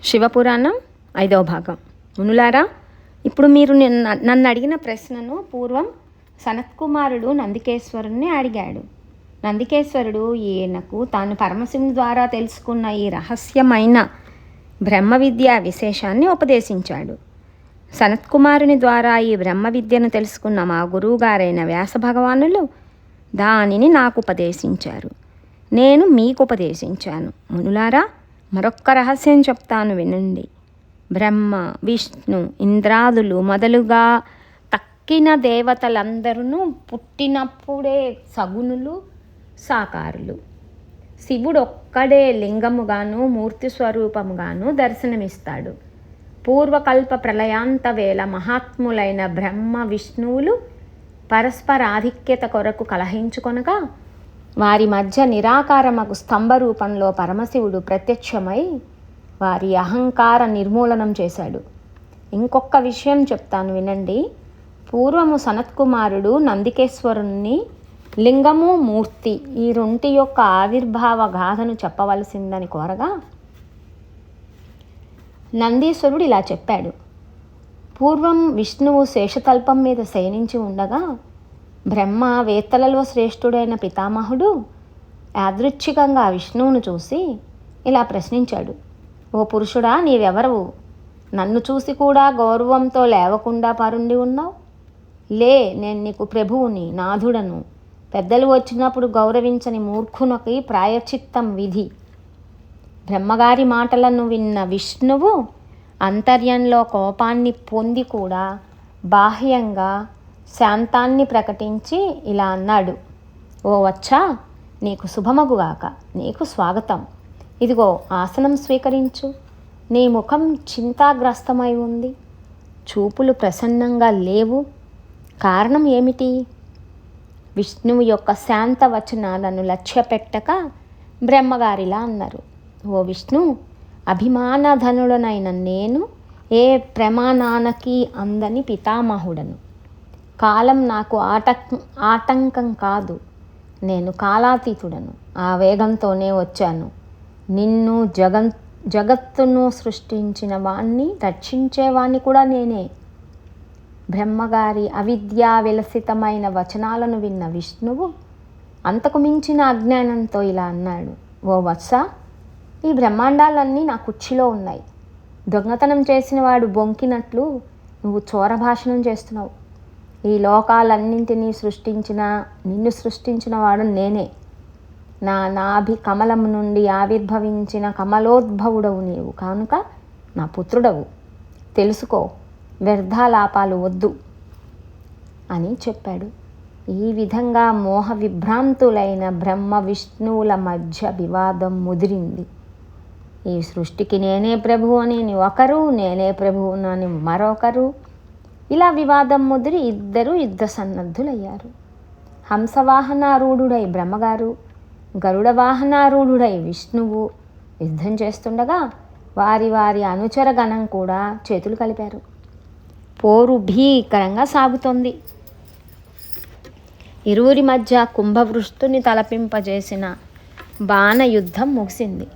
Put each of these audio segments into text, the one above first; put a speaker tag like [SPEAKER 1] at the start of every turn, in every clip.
[SPEAKER 1] శివపురాణం 5వ భాగం. మునులారా, ఇప్పుడు మీరు నన్ను అడిగిన ప్రశ్నను పూర్వం సనత్కుమారుడు నందికేశ్వరుణ్ణి అడిగాడు. నందికేశ్వరుడు ఈయనకు తాను పరమశివుని ద్వారా తెలుసుకున్న ఈ రహస్యమైన బ్రహ్మ విద్యా విశేషాన్ని ఉపదేశించాడు. సనత్కుమారుని ద్వారా ఈ బ్రహ్మ విద్యను తెలుసుకున్న మా గురువుగారైన వ్యాస భగవానులు దానిని నాకు ఉపదేశించారు. నేను మీకు ఉపదేశించాను. మునులారా, మరొక్క రహస్యం చెప్తాను, వినండి. బ్రహ్మ, విష్ణు, ఇంద్రాదులు మొదలుగా తక్కిన దేవతలందరూ పుట్టినప్పుడే సగుణులు, సాకారులు. శివుడు ఒక్కడే లింగముగాను మూర్తి స్వరూపముగాను దర్శనమిస్తాడు. పూర్వకల్ప ప్రళయాంత వేళ మహాత్ములైన బ్రహ్మ విష్ణువులు పరస్పర ఆధిక్యత కొరకు కలహించుకొనగా వారి మధ్య నిరాకారమగు స్తంభ రూపంలో పరమశివుడు ప్రత్యక్షమై వారి అహంకార నిర్మూలనం చేశాడు. ఇంకొక విషయం చెప్తాను, వినండి. పూర్వము సనత్కుమారుడు నందికేశ్వరుణ్ణి లింగము, మూర్తి ఈ రెంటి యొక్క ఆవిర్భావ గాథను చెప్పవలసిందని కోరగా నందీశ్వరుడు ఇలా చెప్పాడు. పూర్వం విష్ణువు శేషతల్పం మీద శయనించి ఉండగా బ్రహ్మ వేత్తలలో శ్రేష్ఠుడైన పితామహుడు యాదృచ్ఛికంగా విష్ణువును చూసి ఇలా ప్రశ్నించాడు. ఓ పురుషుడా, నీవెవరవు? నన్ను చూసి కూడా గౌరవంతో లేవకుండా పరుండి ఉన్నావు. లే, నేను నీకు ప్రభువుని, నాథుడను. పెద్దలు వచ్చినప్పుడు గౌరవించని మూర్ఖునికి ప్రాయశ్చిత్తం విధి. బ్రహ్మగారి మాటలను విన్న విష్ణువు అంతర్యంలో కోపాన్ని పొంది కూడా బాహ్యంగా శాంతాన్ని ప్రకటించి ఇలా అన్నాడు. ఓ వచ్చా, నీకు శుభమగుగాక. నీకు స్వాగతం. ఇదిగో ఆసనం స్వీకరించు. నీ ముఖం చింతాగ్రస్తమై ఉంది. చూపులు ప్రసన్నంగా లేవు. కారణం ఏమిటి? విష్ణువు యొక్క శాంత వచనాలను లక్ష్యపెట్టక బ్రహ్మగారిలా అన్నారు. ఓ విష్ణు, అభిమానధనుడనైన నేను ఏ ప్రమాణానికి అందని పితామహుడను. కాలం నాకు ఆటంకం కాదు. నేను కాలాతీతుడను. ఆ వేగంతోనే వచ్చాను. నిన్ను జగత్తును సృష్టించిన వాణ్ణి, రక్షించేవాణ్ణి కూడా నేనే. బ్రహ్మగారి అవిద్యా విలసితమైన వచనాలను విన్న విష్ణువు అంతకు మించిన అజ్ఞానంతో ఇలా అన్నాడు. ఓ వత్స, ఈ బ్రహ్మాండాలన్నీ నా కుర్చీలో ఉన్నాయి. దొంగతనం చేసిన వాడు బొంకినట్లు నువ్వు చోరభాషణం చేస్తున్నావు. ఈ లోకాలన్నింటినీ నిన్ను సృష్టించిన వాడు నేనే. నా నాభి కమలము నుండి ఆవిర్భవించిన కమలోద్భవుడవు నీవు కానుక నా పుత్రుడవు. తెలుసుకో, వ్యర్థాలాపాలు వద్దు అని చెప్పాడు. ఈ విధంగా మోహ విభ్రాంతులైన బ్రహ్మ విష్ణువుల మధ్య వివాదం ముదిరింది. ఈ సృష్టికి నేనే ప్రభువు అని ఒకరు, నేనే ప్రభువునని మరొకరు. ఇలా వివాదం ముదిరి ఇద్దరు యుద్ధ సన్నద్ధులయ్యారు. హంసవాహనారూఢుడై బ్రహ్మగారు, గరుడ వాహనారూఢుడై విష్ణువు యుద్ధం చేస్తుండగా వారి వారి అనుచర గణం కూడా చేతులు కలిపారు. పోరు భీకరంగా సాగుతోంది. ఇరువురి మధ్య కుంభవృష్టుని తలపింపజేసిన బాణ యుద్ధం ముగిసింది.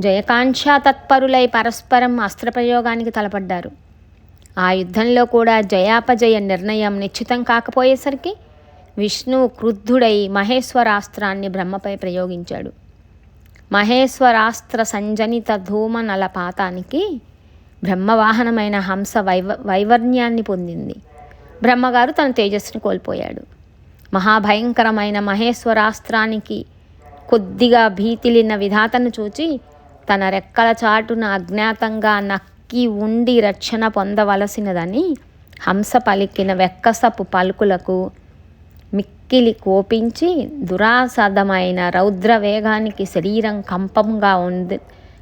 [SPEAKER 1] జయకాంక్షా తత్పరులై పరస్పరం అస్త్రప్రయోగానికి తలపడ్డారు. ఆ యుద్ధంలో కూడా జయాపజయ నిర్ణయం నిశ్చితం కాకపోయేసరికి విష్ణువు క్రుద్ధుడై మహేశ్వరాస్త్రాన్ని బ్రహ్మపై ప్రయోగించాడు. మహేశ్వరాస్త్ర సంజనిత ధూమ నలపాతానికి బ్రహ్మవాహనమైన హంస వైవర్ణ్యాన్ని పొందింది. బ్రహ్మగారు తన తేజస్సును కోల్పోయాడు. మహాభయంకరమైన మహేశ్వరాస్త్రానికి కొద్దిగా భీతిలిన్న విధాతను చూచి తన రెక్కల చాటున అజ్ఞాతంగా నక్కి ఉండి రక్షణ పొందవలసినదని హంస పలికిన వెక్కసపు పలుకులకు మిక్కిలి కోపించి దురాసాదమైన రౌద్రవేగానికి శరీరం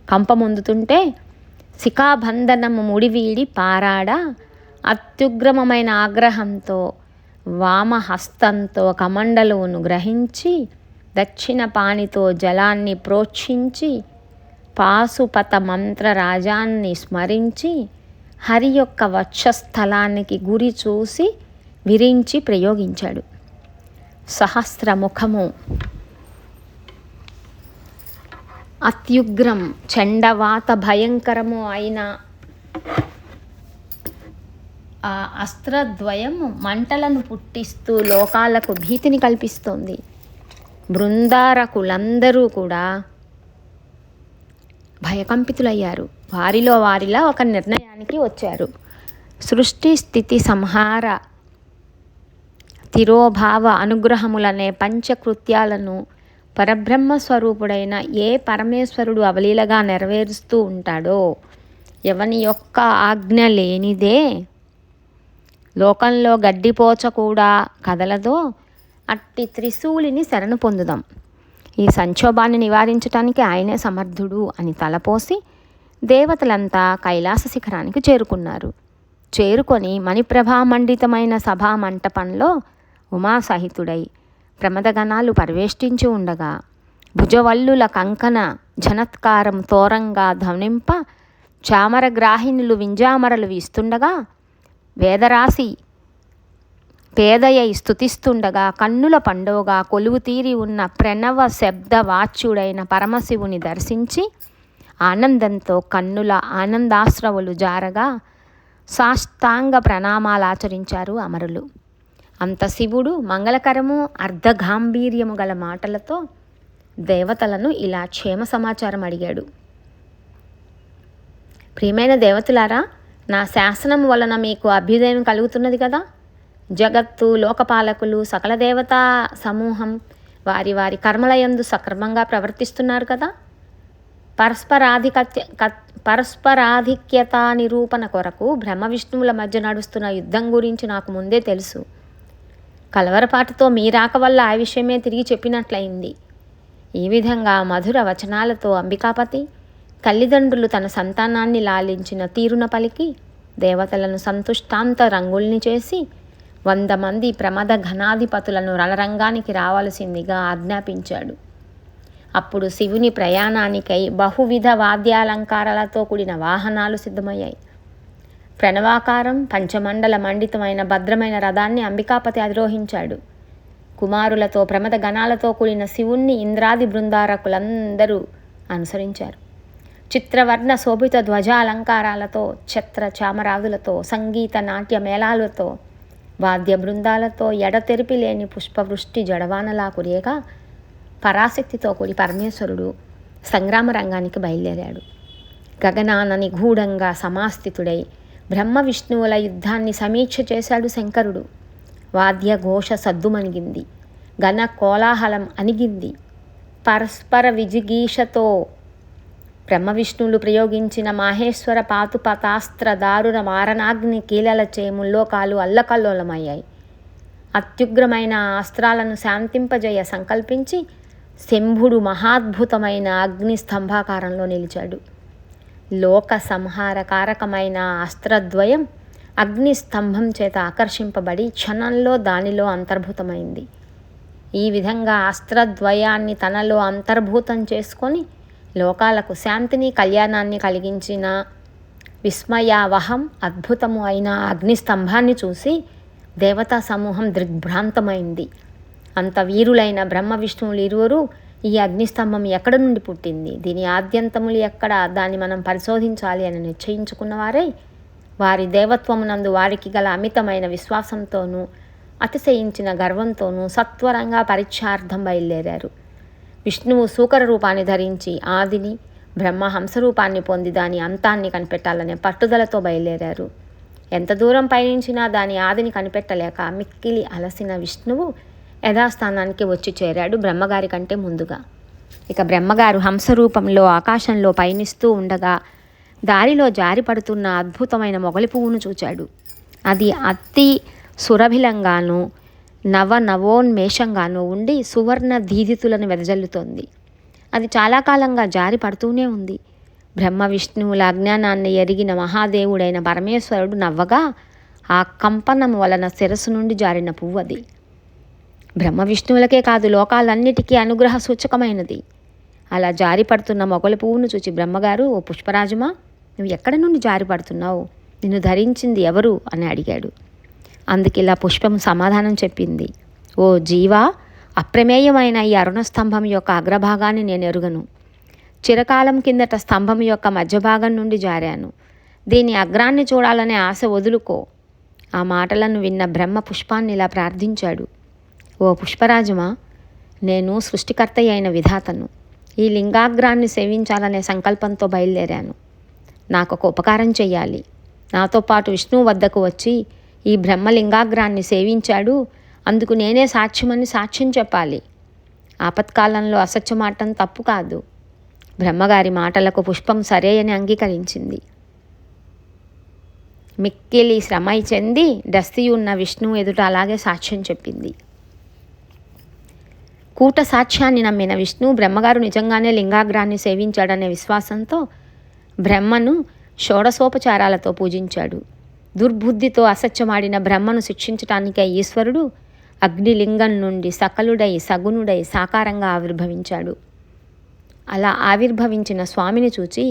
[SPEAKER 1] కంపమొందుతుంటే శిఖాబంధనము ముడివీడి పారాడ అత్యుగ్రమమైన ఆగ్రహంతో వామహస్తంతో కమండలువును గ్రహించి దక్షిణ పాణితో జలాన్ని ప్రోక్షించి పాశుపత మంత్రరాజాన్ని స్మరించి హరి యొక్క వక్షస్థలానికి గురి చూసి విరించి అత్యుగ్రం చండవాత భయంకరము అయిన ఆ అస్త్రద్వయం మంటలను పుట్టిస్తూ లోకాలకు భీతిని కల్పిస్తోంది. బృందారకులందరూ కూడా భయకంపితులయ్యారు. వారిలా ఒక నిర్ణయానికి వచ్చారు. సృష్టి స్థితి సంహార తిరోభావ అనుగ్రహములనే పంచకృత్యాలను పరబ్రహ్మ స్వరూపుడైన ఏ పరమేశ్వరుడు అవలీలగా నెరవేరుస్తూ ఉంటాడో, ఎవని యొక్క ఆజ్ఞ లేనిదే లోకంలో గడ్డిపోచ కూడా కదలదో అట్టి త్రిశూలిని శరణు పొందుదాం. ఈ సంక్షోభాన్ని నివారించటానికి ఆయనే సమర్థుడు అని తలపోసి దేవతలంతా కైలాస శిఖరానికి చేరుకున్నారు. చేరుకొని మణిప్రభామండితమైన సభా మంటపంలో ఉమాసహితుడై ప్రమదగణాలు పరివేష్టించి ఉండగా, భుజవల్లుల కంకణ జనత్కారం తోరంగా ధ్వనింప చామరగ్రాహిణులు వింజామరలు వీస్తుండగా, వేదరాశి పేదయై స్తుతిస్తుండగా, కన్నుల పండుగగా కొలువు తీరి ఉన్న ప్రణవ శబ్ద వాచ్యుడైన పరమశివుని దర్శించి ఆనందంతో కన్నుల ఆనందాశ్రవులు జారగా సాష్టాంగ ప్రణామాలాచరించారు అమరులు. అంత శివుడు మంగళకరము అర్ధగాంభీర్యము గల మాటలతో దేవతలను ఇలా క్షేమ సమాచారం అడిగాడు. ప్రియమైన దేవతలారా, నా శాసనం వలన మీకు అభ్యుదయం కలుగుతున్నది కదా. జగత్తు, లోకపాలకులు, సకల దేవతా సమూహం వారి వారి కర్మలయందు సక్రమంగా ప్రవర్తిస్తున్నారు కదా. పరస్పరాధిక్యత నిరూపణ కొరకు బ్రహ్మ విష్ణువుల మధ్య నడుస్తున్న యుద్ధం గురించి నాకు ముందే తెలుసు. కలవరపాటుతో మీ రాక వల్ల ఆ విషయమే తిరిగి చెప్పినట్లయింది. ఈ విధంగా మధుర వచనాలతో అంబికాపతి తల్లిదండ్రులు తన సంతానాన్ని లాలించిన తీరున పలికి దేవతలను సంతుష్టాంత రంగుల్ని చేసి 100 మంది ప్రమద ఘనాధిపతులను రణరంగానికి రావాల్సిందిగా ఆజ్ఞాపించాడు. అప్పుడు శివుని ప్రయాణానికై బహువిధ వాద్యాలంకారాలతో కూడిన వాహనాలు సిద్ధమయ్యాయి. ప్రణవాకారం పంచమండల మండితమైన భద్రమైన రథాన్ని అంబికాపతి అధిరోహించాడు. కుమారులతో ప్రమద గణాలతో కూడిన శివుణ్ణి ఇంద్రాది బృందారకులందరూ అనుసరించారు. చిత్రవర్ణ శోభిత ధ్వజాలంకారాలతో, ఛత్ర చామరాదులతో, సంగీత నాట్య మేళాలతో, వాద్య బృందాలతో ఎడతెరిపి లేని పుష్పవృష్టి జడవానలా కురియగా పరాశక్తితో కూడి పరమేశ్వరుడు సంగ్రామ రంగానికి బయలుదేరాడు. గగనాన నిగూఢంగా సమాస్థితుడై బ్రహ్మ విష్ణువుల యుద్ధాన్ని సమీక్ష చేశాడు శంకరుడు. వాద్య ఘోష సద్దుమణిగింది, ఘన కోలాహలం అణిగింది. పరస్పర విజిగీషతో బ్రహ్మ విష్ణువులు ప్రయోగించిన మాహేశ్వర పాతుపతాస్త్ర దారుణ మారణాగ్ని కీలలచే ముల్లోకాలు అల్లకల్లోలమయ్యాయి. అత్యుగ్రమైన అస్త్రాలను శాంతింపజేయ సంకల్పించి శంభుడు మహాద్భుతమైన అగ్ని స్తంభాకారంలో నిలిచాడు. లోక సంహార కారకమైన అస్త్రద్వయం అగ్ని స్తంభం చేత ఆకర్షింపబడి క్షణంలో దానిలో అంతర్భూతమైంది. ఈ విధంగా అస్త్రద్వయాన్ని తనలో అంతర్భూతం చేసుకొని లోకాలకు శాంతిని కళ్యాణాన్ని కలిగించిన విస్మయావహం అద్భుతము అయిన అగ్నిస్తంభాన్ని చూసి దేవతా సమూహం దిగ్భ్రాంతమైంది. అంత వీరులైన బ్రహ్మ విష్ణువులు ఇరువురు ఈ అగ్నిస్తంభం ఎక్కడ నుండి పుట్టింది, దీని ఆద్యంతములు ఎక్కడ, దాన్ని మనం పరిశోధించాలి అని నిశ్చయించుకున్నవారై వారి దేవత్వమునందు వారికి గల అమితమైన విశ్వాసంతోనూ అతిశయించిన గర్వంతోనూ సత్వరంగా పరీక్షార్థం బయలుదేరారు. విష్ణువు సూకర రూపాన్ని ధరించి ఆదిని, బ్రహ్మ హంసరూపాన్ని పొంది దాని అంతాన్ని కనిపెట్టాలనే పట్టుదలతో బయలుదేరారు. ఎంత దూరం పయనించినా దాని ఆదిని కనిపెట్టలేక మిక్కిలి అలసిన విష్ణువు యథాస్థానానికి వచ్చి చేరాడు బ్రహ్మగారి కంటే ముందుగా. ఇక బ్రహ్మగారు హంసరూపంలో ఆకాశంలో పయనిస్తూ ఉండగా దారిలో జారిపడుతున్న అద్భుతమైన మొగలి పువ్వును చూచాడు. అది అతి సురభిలంగాను నవోన్మేషంగాను ఉండి సువర్ణ దీదితులను వెదజల్లుతోంది. అది చాలా కాలంగా జారి పడుతూనే ఉంది. బ్రహ్మ విష్ణువుల అజ్ఞానాన్ని ఎరిగిన మహాదేవుడైన పరమేశ్వరుడు నవ్వగా ఆ కంపనం వలన శిరస్సు నుండి జారిన పువ్వు అది. బ్రహ్మ విష్ణువులకే కాదు లోకాలన్నిటికీ అనుగ్రహ సూచకమైనది. అలా జారి పడుతున్న మొగలి పువ్వును చూచి బ్రహ్మగారు, ఓ పుష్పరాజుమా, నువ్వు ఎక్కడి నుండి జారి పడుతున్నావు, నిన్ను ధరించింది ఎవరు అని అడిగాడు. అందుకిలా పుష్పం సమాధానం చెప్పింది, ఓ జీవా, అప్రమేయమైన ఈ అరుణస్తంభం యొక్క అగ్రభాగాన్ని నేను ఎరుగను. చిరకాలం కిందట స్తంభం యొక్క మధ్య భాగం నుండి జారాను. దీని అగ్రాన్ని చూడాలనే ఆశ వదులుకో. ఆ మాటలను విన్న బ్రహ్మ పుష్పాన్ని ఇలా ప్రార్థించాడు. ఓ పుష్పరాజమా, నేను సృష్టికర్త అయిన విధాతను. ఈ లింగాగ్రాన్ని సేవించాలనే సంకల్పంతో బయలుదేరాను. నాకు ఒక ఉపకారం చెయ్యాలి. నాతో పాటు విష్ణువు వద్దకు వచ్చి ఈ బ్రహ్మలింగాగ్రాన్ని సేవించాడు, అందుకు నేనే సాక్ష్యమని సాక్ష్యం చెప్పాలి. ఆపత్కాలంలో అసత్యమాటం తప్పు కాదు. బ్రహ్మగారి మాటలకు పుష్పం సరే అని అంగీకరించింది. మిక్కిలి శ్రమై చెంది డస్తి ఉన్న విష్ణువు ఎదుట అలాగే సాక్ష్యం చెప్పింది. కూట సాక్ష్యాన్ని నమ్మిన విష్ణువు బ్రహ్మగారు నిజంగానే లింగాగ్రాన్ని సేవించాడనే విశ్వాసంతో బ్రహ్మను షోడశోపచారాలతో పూజించాడు. దుర్బుద్ధితో అసత్యమాడిన బ్రహ్మను శిక్షించటానికై ఈశ్వరుడు అగ్నిలింగం నుండి సకలుడై సగుణుడై సాకారంగా ఆవిర్భవించాడు. అలా ఆవిర్భవించిన స్వామిని చూచి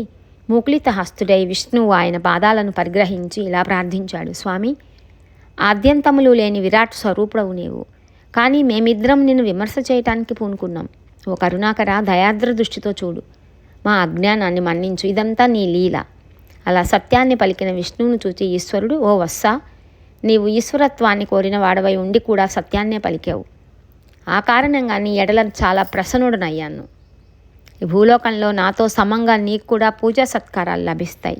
[SPEAKER 1] ముకుళిత హస్తుడై విష్ణువు ఆయన పాదాలను పరిగ్రహించి ఇలా ప్రార్థించాడు. స్వామి, ఆద్యంతములు లేని విరాట్ స్వరూపుడవు నీవు. కానీ మేమిద్దరం నిన్ను విమర్శ చేయటానికి పూనుకున్నాం. ఓ కరుణాకర, దయాద్ర దృష్టితో చూడు. మా అజ్ఞానాన్ని మన్నించు. ఇదంతా నీ లీల. అలా సత్యాన్ని పలికిన విష్ణువును చూచి ఈశ్వరుడు, ఓ వత్సా, నీవు ఈశ్వరత్వాన్ని కోరిన వాడవై ఉండి కూడా సత్యాన్నే పలికావు. ఆ కారణంగా నీ ఎడల చాలా ప్రసన్నుడనయ్యాను. ఈ భూలోకంలో నాతో సమంగా నీకు కూడా పూజా సత్కారాలు లభిస్తాయి.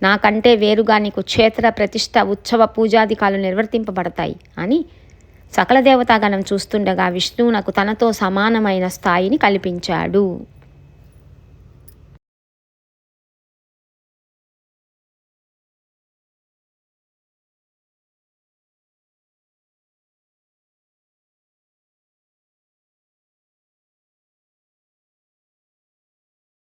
[SPEAKER 1] నాకంటే వేరుగా నీకు క్షేత్ర ప్రతిష్ట ఉత్సవ పూజాధికాలు నిర్వర్తింపబడతాయి అని సకల దేవతాగణం చూస్తుండగా విష్ణువు నాకు తనతో సమానమైన స్థాయిని కల్పించాడు.